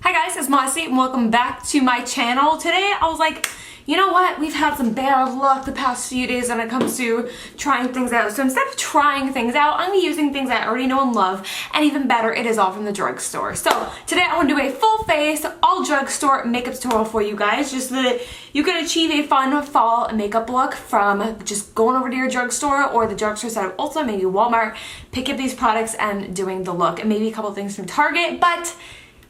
Hi guys, it's Modesty and welcome back to my channel. Today I was like, you know what? We've had some bad luck the past few days when it comes to trying things out. So instead of trying things out, I'm gonna be using things I already know and love, and even better, it is all from the drugstore. So today I want to do a full face, all drugstore makeup tutorial for you guys, just so that you can achieve a fun fall makeup look from just going over to your drugstore or the drugstore side of Ulta, maybe Walmart, pick up these products and doing the look, and maybe a couple things from Target, but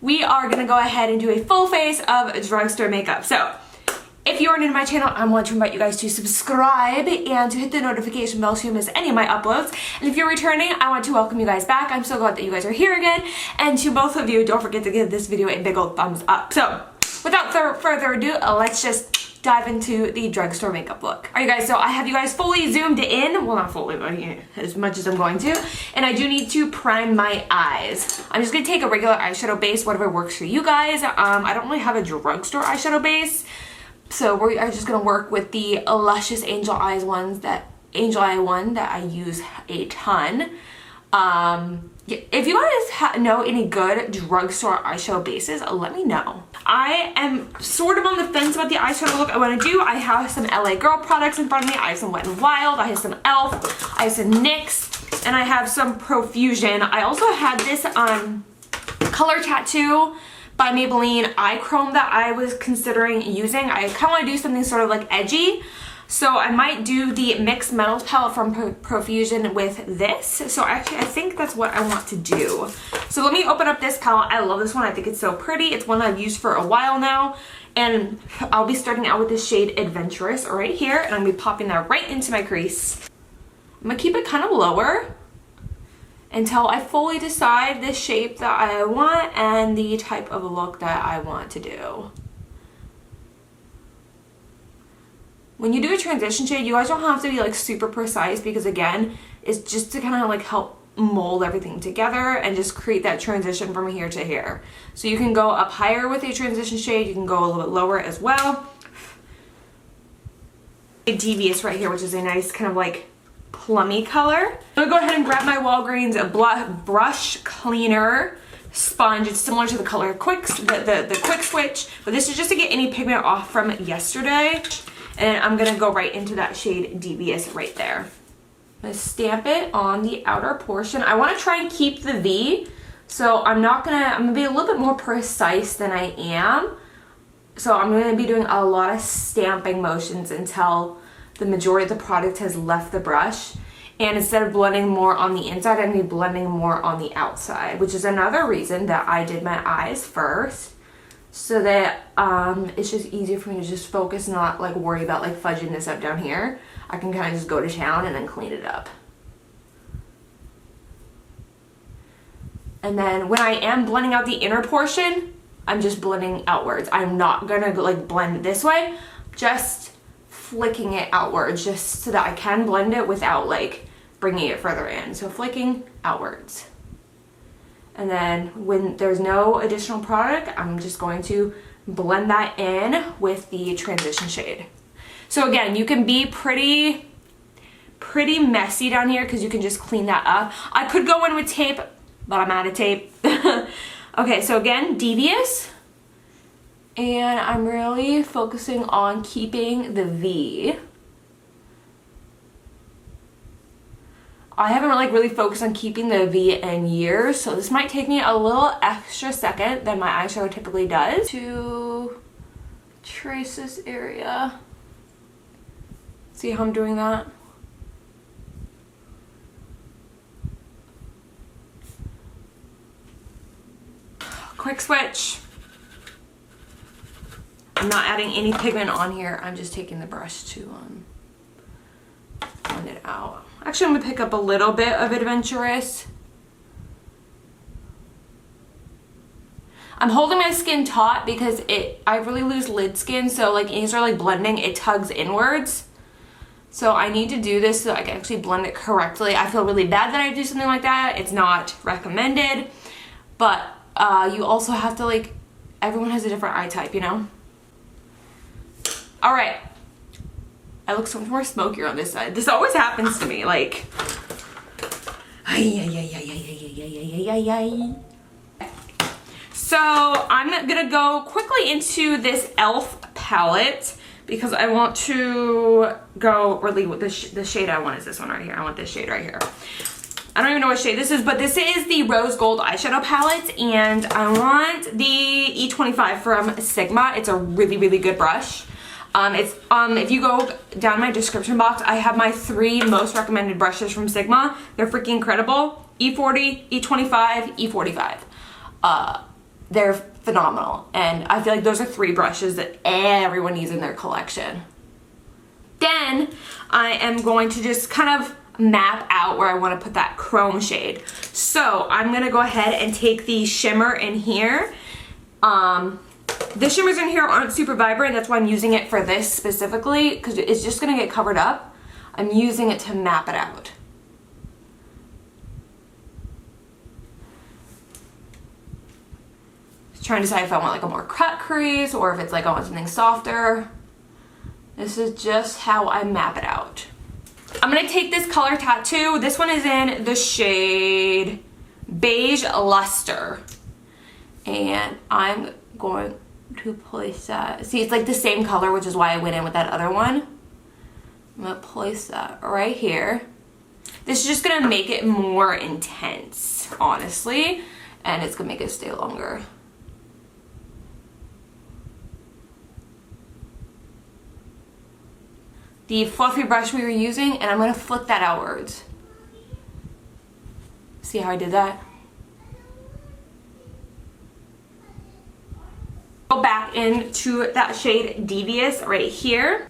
we are gonna go ahead and do a full face of drugstore makeup. So if you are new to my channel, I want to invite you guys to subscribe and to hit the notification bell so you miss any of my uploads. And if you're returning, I want to welcome you guys back. I'm so glad that you guys are here again. And to both of you, don't forget to give this video a big old thumbs up. So without further ado, let's just dive into the drugstore makeup look. Alright guys, so I have you guys fully zoomed in. Well, not fully, but as much as I'm going to. And I do need to prime my eyes. I'm just going to take a regular eyeshadow base, whatever works for you guys. I don't really have a drugstore eyeshadow base. So we are just going to work with the Luscious Angel Eye one that I use a ton. If you guys know any good drugstore eyeshadow bases, let me know. I am sort of on the fence about the eyeshadow look I want to do. I have some LA Girl products in front of me. I have some Wet n Wild, I have some e.l.f., I have some NYX, and I have some Profusion. I also had this color tattoo by Maybelline Eye Chrome that I was considering using. I kind of want to do something sort of like edgy. So I might do the Mixed Metals palette from Profusion with this. So actually I think that's what I want to do. So let me open up this palette. I love this one. I think it's so pretty. It's one I've used for a while now. And I'll be starting out with the shade Adventurous right here. And I'm going to be popping that right into my crease. I'm going to keep it kind of lower until I fully decide the shape that I want and the type of look that I want to do. When you do a transition shade, you guys don't have to be like super precise because again, it's just to kind of like help mold everything together and just create that transition from here to here. So you can go up higher with a transition shade, you can go a little bit lower as well. Devious right here, which is a nice kind of like plummy color. I'm gonna go ahead and grab my Walgreens brush cleaner sponge. It's similar to the color the Quick Switch, but this is just to get any pigment off from yesterday. And I'm gonna go right into that shade Devious right there. I'm gonna stamp it on the outer portion. I wanna try and keep the V, so I'm gonna be a little bit more precise than I am. So I'm gonna be doing a lot of stamping motions until the majority of the product has left the brush. And instead of blending more on the inside, I'm gonna be blending more on the outside, which is another reason that I did my eyes first, so that it's just easier for me to just focus and not like worry about like fudging this up down here. I can kind of just go to town and then clean it up. And then when I am blending out the inner portion, I'm just blending outwards. I'm not gonna like blend this way, just flicking it outwards just so that I can blend it without like bringing it further in. So flicking outwards. And then when there's no additional product, I'm just going to blend that in with the transition shade. So again, you can be pretty messy down here because you can just clean that up. I could go in with tape, but I'm out of tape. Okay, so again, Devious. And I'm really focusing on keeping the V. I haven't really focused on keeping the V in years, so this might take me a little extra second than my eyeshadow typically does to trace this area. See how I'm doing that? Quick switch. I'm not adding any pigment on here. I'm just taking the brush to blend it out. Actually, I'm gonna pick up a little bit of Adventurous. I'm holding my skin taut because I really lose lid skin, so like any sort of like blending, it tugs inwards. So I need to do this so I can actually blend it correctly. I feel really bad that I do something like that. It's not recommended, but you also have to like, everyone has a different eye type, you know? All right, I look so much more smokier on this side. This always happens to me, like, So I'm gonna go quickly into this e.l.f. palette because I want to go really with the shade I want is this one right here. I want this shade right here. I don't even know what shade this is, but this is the Rose Gold eyeshadow palette, and I want the E25 from Sigma. It's a really, really good brush. If you go down my description box, I have my 3 most recommended brushes from Sigma. They're freaking incredible. E40, E25, E45. They're phenomenal, and I feel like those are 3 brushes that everyone needs in their collection. Then I am going to just kind of map out where I want to put that chrome shade. So I'm gonna go ahead and take the shimmer in here. The shimmers in here aren't super vibrant, that's why I'm using it for this specifically, because it's just gonna get covered up. I'm using it to map it out. Just trying to decide if I want like a more cut crease or if it's like I want something softer. This is just how I map it out. I'm gonna take this color tattoo. This one is in the shade Beige Luster. And I'm going to place that. See, it's like the same color, which is why I went in with that other one. I'm gonna place that right here. This is just gonna make it more intense, honestly. And it's gonna make it stay longer. The fluffy brush we were using, and I'm gonna flip that outwards. See how I did that? Go back into that shade Devious right here.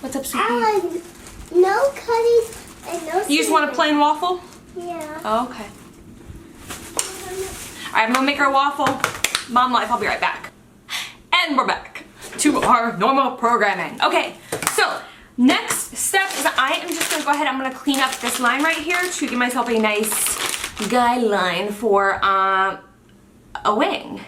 What's up, sweetie? No cutties and no. You just want a plain waffle? Yeah. Oh, okay. Alright, I'm gonna make her a waffle. Mom life, I'll be right back. And we're back to our normal programming. Okay, so next step is I am just gonna go ahead, I'm gonna clean up this line right here to give myself a nice guideline for a wing.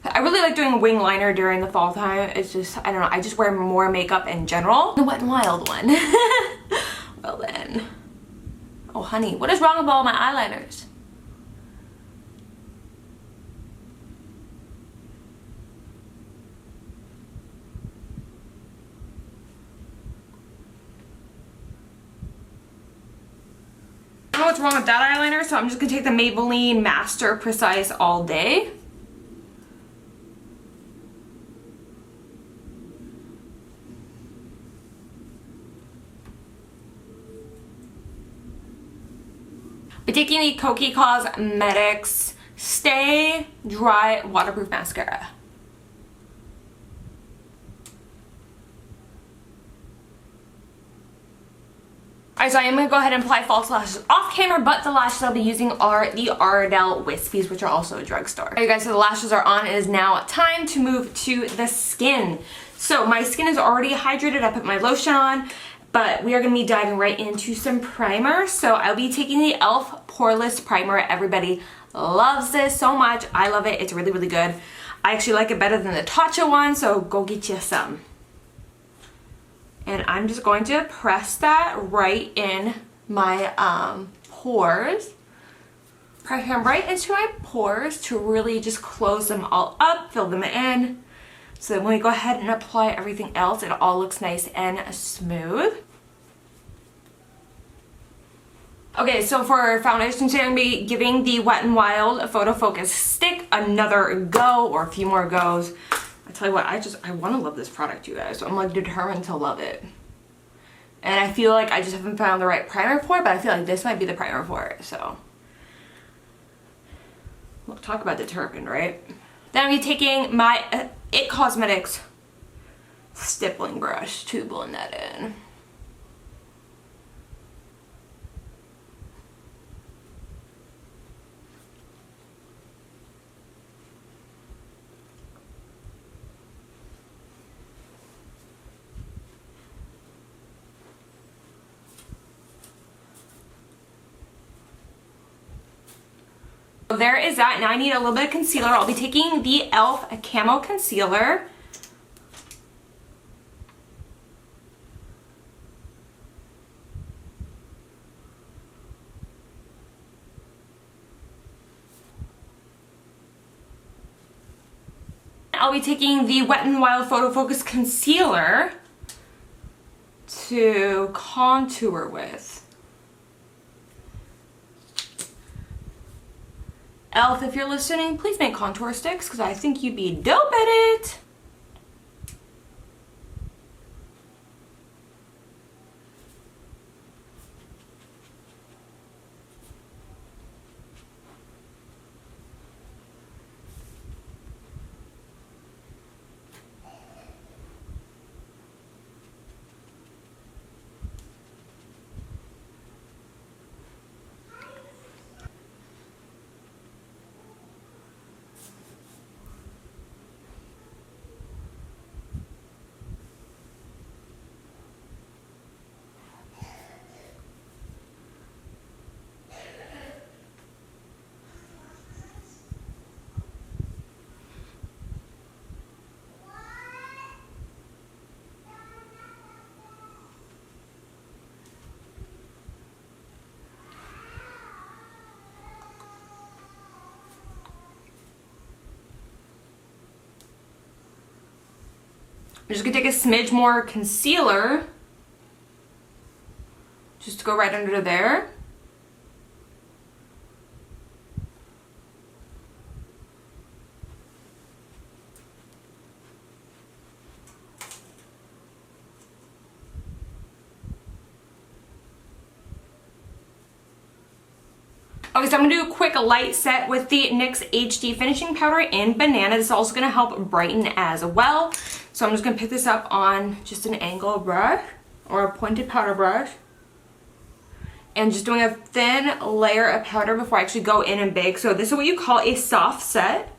I really like doing a wing liner during the fall time. It's just, I don't know, I just wear more makeup in general. The Wet n Wild one. Well then. Oh honey, what is wrong with all my eyeliners? I don't know what's wrong with that eyeliner, so I'm just gonna take the Maybelline Master Precise All Day. We're taking the Kokie Cosmetics Stay Dry Waterproof Mascara. Alright, so I am going to go ahead and apply false lashes off camera, but the lashes I'll be using are the Ardell Wispies, which are also a drugstore. Alright guys, so the lashes are on. It is now time to move to the skin. So my skin is already hydrated. I put my lotion on, but we are going to be diving right into some primer. So I'll be taking the e.l.f. Poreless Primer. Everybody loves this so much. I love it. It's really, really good. I actually like it better than the Tatcha one, so go get you some. And I'm just going to press that right in my pores. Press them right into my pores to really just close them all up, fill them in. So that when we go ahead and apply everything else, it all looks nice and smooth. Okay, so for foundation today, I'm going to be giving the Wet n Wild Photo Focus Stick another go, or a few more goes. I tell you what, I want to love this product, you guys. So I'm like determined to love it. And I feel like I just haven't found the right primer for it, but I feel like this might be the primer for it, so. Well, talk about determined, right? Then I'm going to be taking my It Cosmetics stippling brush to blend that in. There is that. Now I need a little bit of concealer. I'll be taking the e.l.f. Camo Concealer. I'll be taking the Wet n Wild Photo Focus Concealer to contour with. Elf, if you're listening, please make contour sticks because I think you'd be dope at it. I'm just gonna take a smidge more concealer just to go right under there. Okay, so I'm gonna do a quick light set with the NYX HD Finishing Powder in Banana. This is also gonna help brighten as well. So I'm just gonna pick this up on just an angled brush or a pointed powder brush. And just doing a thin layer of powder before I actually go in and bake. So this is what you call a soft set.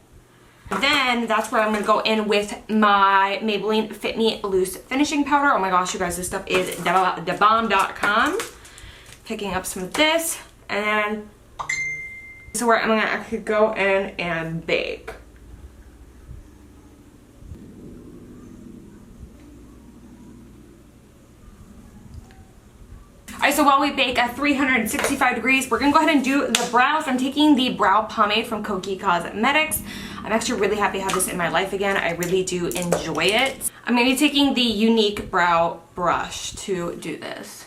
Then that's where I'm gonna go in with my Maybelline Fit Me Loose Finishing Powder. Oh my gosh, you guys, this stuff is thebomb.com. Picking up some of this, and then this is where I'm gonna actually go in and bake. Alright, so while we bake at 365 degrees, we're gonna go ahead and do the brows. I'm taking the brow pomade from Kokie Cosmetics. I'm actually really happy to have this in my life again. I really do enjoy it. I'm gonna be taking the Unique Brow Brush to do this.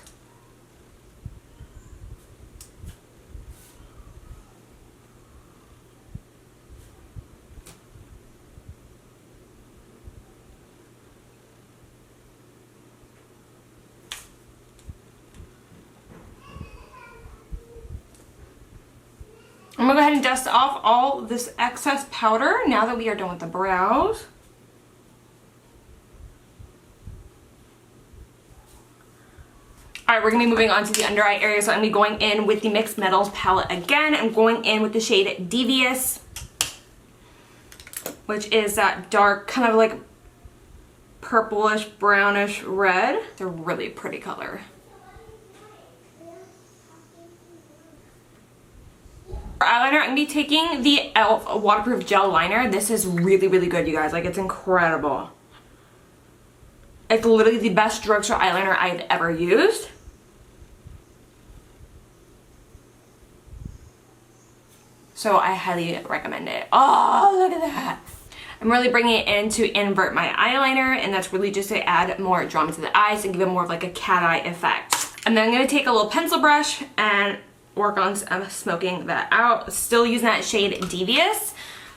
I'm gonna go ahead and dust off all this excess powder now that we are done with the brows. Alright, we're gonna be moving on to the under eye area, so I'm gonna be going in with the Mixed Metals palette again. I'm going in with the shade Devious, which is that dark, kind of like purplish, brownish red. It's a really pretty color. For eyeliner, I'm going to be taking the e.l.f. waterproof gel liner. This is really, really good, you guys. Like, it's incredible. It's literally the best drugstore eyeliner I've ever used. So I highly recommend it. Oh, look at that. I'm really bringing it in to invert my eyeliner, and that's really just to add more drama to the eyes and give it more of like a cat eye effect. And then I'm going to take a little pencil brush and work on smoking that out. Still using that shade Devious.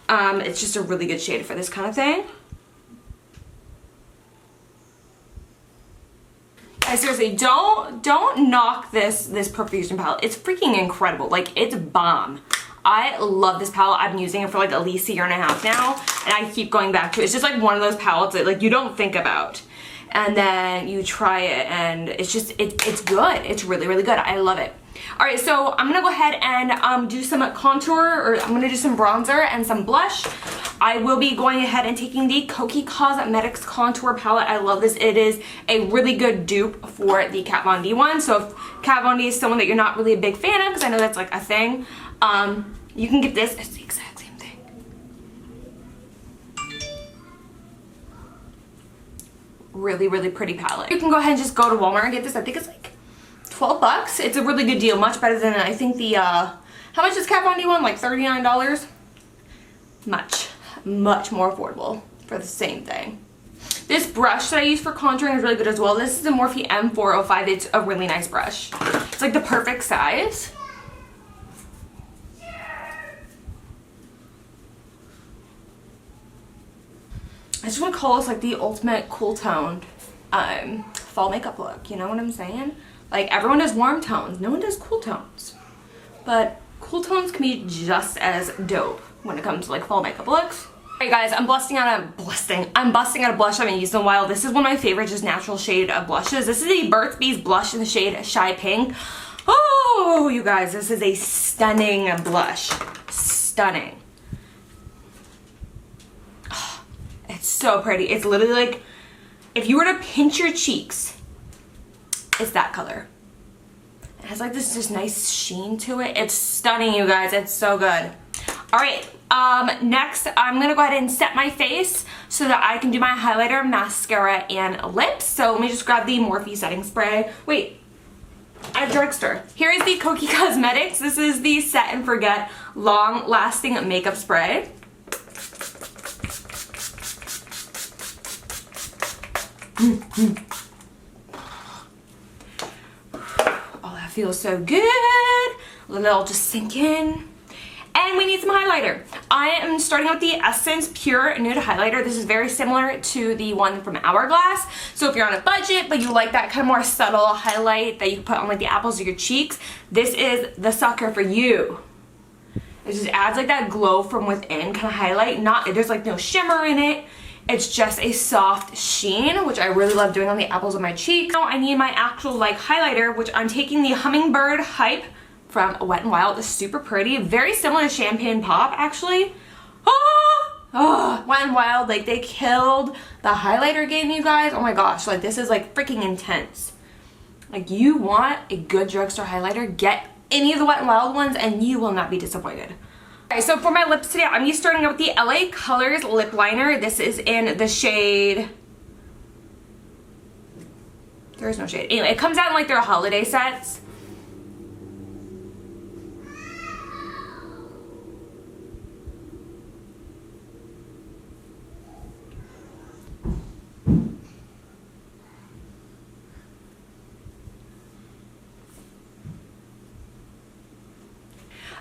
It's just a really good shade for this kind of thing. Guys, seriously, don't knock this Profusion palette. It's freaking incredible. Like, it's bomb. I love this palette. I've been using it for like at least a year and a half now, and I keep going back to it. It's just like one of those palettes that like you don't think about, and then you try it, and it's just it's good. It's really, really good. I love it. All right, so I'm gonna go ahead and do some contour, or I'm gonna do some bronzer and some blush. I will be going ahead and taking the Kokie Cosmetics contour palette. I love this. It is a really good dupe for the Kat Von D one. So if Kat Von D is someone that you're not really a big fan of, because I know that's like a thing, you can get this. It's the exact same thing. Really, really pretty palette. You can go ahead and just go to Walmart and get this. I think it's like 12 bucks. It's a really good deal. Much better than I think the, how much is Kat Von D one? Like $39? Much more affordable. for the same thing. This brush that I use for contouring is really good as well. This is the Morphe M405. It's a really nice brush. It's like the perfect size. I just want to call this like the ultimate cool toned fall makeup look. You know what I'm saying? Like, everyone does warm tones. No one does cool tones. But cool tones can be just as dope when it comes to like fall makeup looks. Alright guys, I'm busting out a blush I haven't used in a while. This is one of my favorite just natural shade of blushes. This is a Burts Bees blush in the shade Shy Pink. Oh, you guys, this is a stunning blush. Stunning. Oh, it's so pretty. It's literally like, if you were to pinch your cheeks, it's that color. It has like this just nice sheen to it. It's stunning, you guys. It's so good. Alright, next I'm gonna go ahead and set my face so that I can do my highlighter, mascara, and lips. So let me just grab the Morphe setting spray. Wait, at Drugstore. Here is the Kokie Cosmetics. This is the Set and Forget Long Lasting Makeup Spray. Oh, that feels so good. Let it all just sink in. And we need some highlighter. I am starting with the Essence Pure Nude Highlighter. This is very similar to the one from Hourglass. So if you're on a budget, but you like that kind of more subtle highlight that you can put on like the apples of your cheeks, this is the sucker for you. It just adds like that glow from within kind of highlight. There's like no shimmer in it. It's just a soft sheen, which I really love doing on the apples of my cheeks. Now I need my actual like highlighter, which I'm taking the Hummingbird Hype from Wet n Wild. It's super pretty. Very similar to Champagne Pop, actually. Wet n Wild, like they killed the highlighter game, you guys. Oh my gosh, like this is like freaking intense. Like, you want a good drugstore highlighter, get any of the Wet n Wild ones and you will not be disappointed. Okay, so for my lips today, I'm going to be starting out with the LA Colors lip liner. This is in the shade... There is no shade. Anyway, it comes out in like their holiday sets.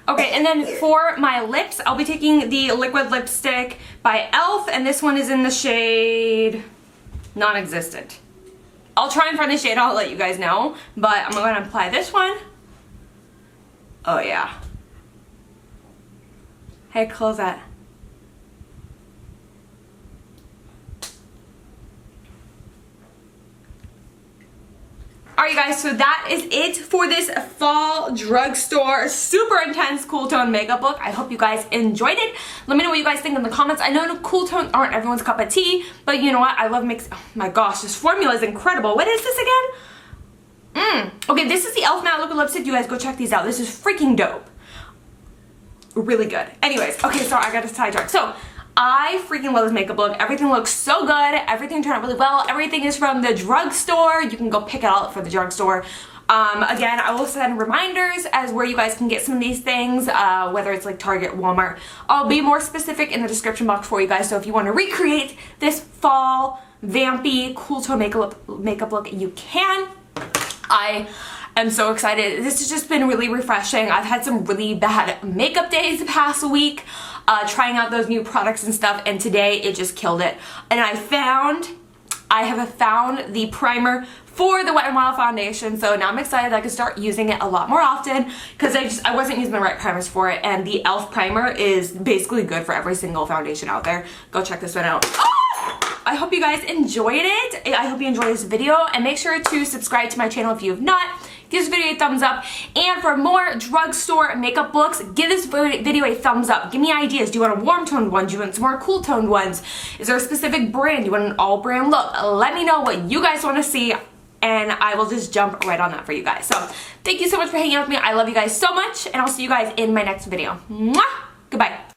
Okay, and then for my lips, I'll be taking the liquid lipstick by e.l.f. and this one is in the shade Non-Existent. I'll try and find the shade, I'll let you guys know, but I'm going to apply this one. Oh yeah. Hey, close that. Alright guys, so that is it for this fall drugstore super intense cool tone makeup look. I hope you guys enjoyed it. Let me know what you guys think in the comments. I know cool tones aren't everyone's cup of tea, but you know what? I love mix. Oh my gosh, this formula is incredible. What is this again? Okay, this is the e.l.f. Matte Liquid Lipstick. You guys go check these out. This is freaking dope. Really good. Anyways, okay, sorry, I got to sidetrack. So, I freaking love this makeup look. Everything looks so good. Everything turned out really well. Everything is from the drugstore. You can go pick it all up for the drugstore. Again, I will send reminders as where you guys can get some of these things, whether it's like Target, Walmart. I'll be more specific in the description box for you guys. So if you want to recreate this fall, vampy, cool tone makeup look, you can. I am so excited. This has just been really refreshing. I've had some really bad makeup days the past week. Trying out those new products and stuff, and today it just killed it. And I have found the primer for the Wet n Wild foundation, so now I'm excited I can start using it a lot more often because I wasn't using the right primers for it, and the e.l.f. primer is basically good for every single foundation out there. Go check this one out. I hope you guys enjoyed it. I hope you enjoyed this video, and make sure to subscribe to my channel if you have not. Give this video a thumbs up, and for more drugstore makeup looks, give this video a thumbs up. Give me ideas. Do you want a warm toned one? Do you want some more cool toned ones? Is there a specific brand? Do you want an all brand look? Let me know what you guys want to see, and I will just jump right on that for you guys. So thank you so much for hanging out with me. I love you guys so much, and I'll see you guys in my next video. Mwah! Goodbye.